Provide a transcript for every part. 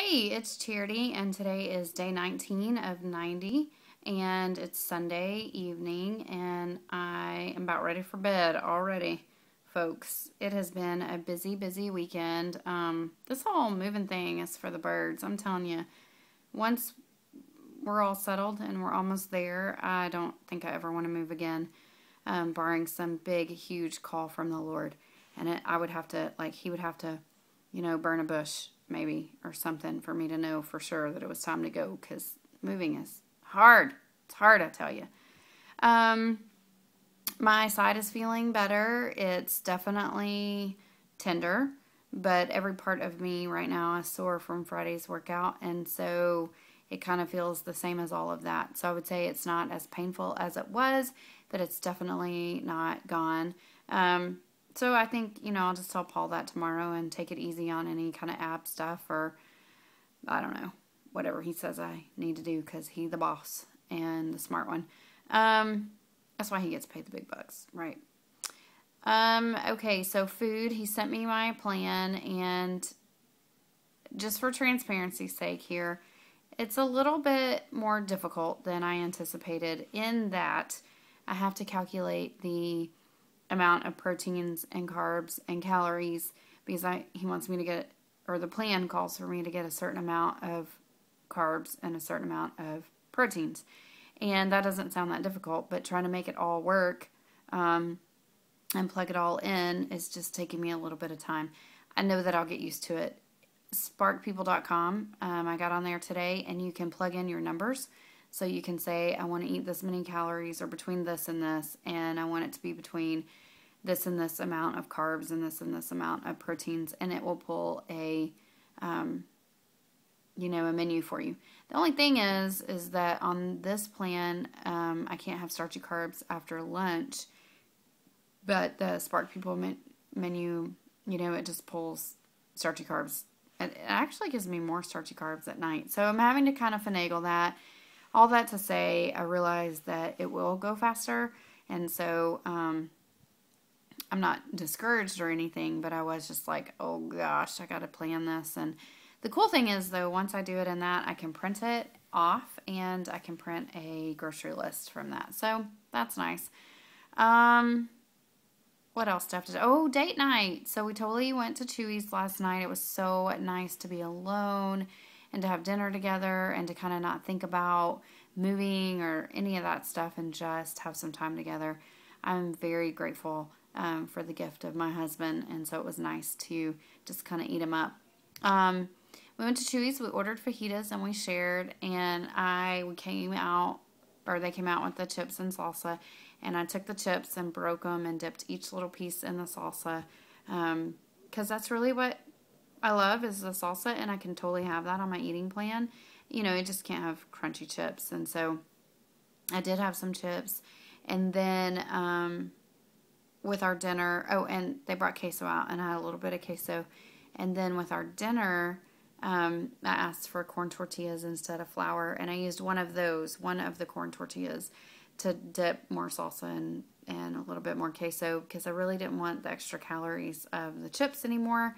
Hey, it's Charity, and today is day 19 of 90, and it's Sunday evening, and I am about ready for bed already, folks. It has been a busy, busy weekend. This whole moving thing is for the birds. I'm telling you, once we're all settled and we're almost there, I don't think I ever want to move again, barring some big, huge call from the Lord. And I would have to, he would have to, burn a bush maybe or something for me to know for sure that it was time to go, because moving is hard. It's hard, I tell you. My side is feeling better. It's definitely tender, but every part of me right now is sore from Friday's workout, and so it kind of feels the same as all of that. So I would say it's not as painful as it was, but it's definitely not gone. So I think, I'll just tell Paul that tomorrow and take it easy on any kind of ab stuff, or I don't know, whatever he says I need to do, because he's the boss and the smart one. That's why he gets paid the big bucks, right? Okay, so food, he sent me my plan, and just for transparency's sake here, it's a little bit more difficult than I anticipated, in that I have to calculate the amount of proteins and carbs and calories, because he wants me to get, or the plan calls for me to get a certain amount of carbs and a certain amount of proteins. And that doesn't sound that difficult, but trying to make it all work and plug it all in is just taking me a little bit of time. I know that I'll get used to it. Sparkpeople.com, I got on there today, and you can plug in your numbers. So you can say, I want to eat this many calories, or between this and this, and I want it to be between this and this amount of carbs and this amount of proteins, and it will pull a menu for you. The only thing is that on this plan, I can't have starchy carbs after lunch, but the Spark People menu, it just pulls starchy carbs. It actually gives me more starchy carbs at night. So I'm having to kind of finagle that. All that to say, I realize that it will go faster, and so I'm not discouraged or anything, but I was just like, oh gosh, I got to plan this. And the cool thing is, though, once I do it in that, I can print it off, and I can print a grocery list from that. So that's nice. What else do I have to do? Oh, date night. So we totally went to Chewy's last night. It was so nice to be alone and to have dinner together, and to kind of not think about moving or any of that stuff, and just have some time together. I'm very grateful for the gift of my husband, and so it was nice to just kind of eat him up. We went to Chewy's, we ordered fajitas, and we shared, and they came out with the chips and salsa, and I took the chips and broke them and dipped each little piece in the salsa, because that's really what I love, is the salsa, and I can totally have that on my eating plan. You just can't have crunchy chips, and so I did have some chips. And then with our dinner, and they brought queso out, and I had a little bit of queso. And then with our dinner, I asked for corn tortillas instead of flour, and I used one of the corn tortillas, to dip more salsa and a little bit more queso, because I really didn't want the extra calories of the chips anymore.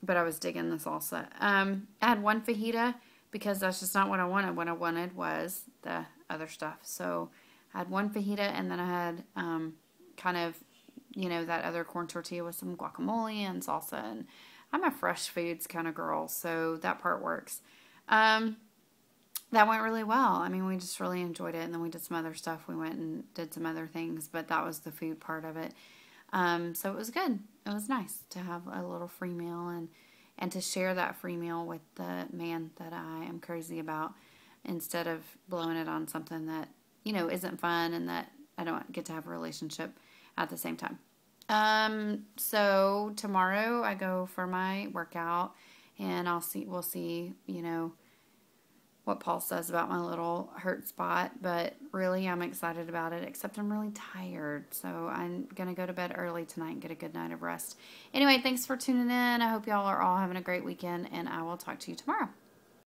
But I was digging the salsa. I had one fajita, because that's just not what I wanted. What I wanted was the other stuff. So I had one fajita, and then I had kind of, that other corn tortilla with some guacamole and salsa. And I'm a fresh foods kind of girl, so that part works. That went really well. I mean, we just really enjoyed it, and then we did some other stuff. We went and did some other things, but that was the food part of it. So it was good. It was nice to have a little free meal, and to share that free meal with the man that I am crazy about, instead of blowing it on something that, isn't fun, and that I don't get to have a relationship at the same time. So tomorrow I go for my workout, and we'll see, what Paul says about my little hurt spot, but really I'm excited about it, except I'm really tired, so I'm going to go to bed early tonight and get a good night of rest. Anyway, thanks for tuning in. I hope y'all are all having a great weekend, and I will talk to you tomorrow.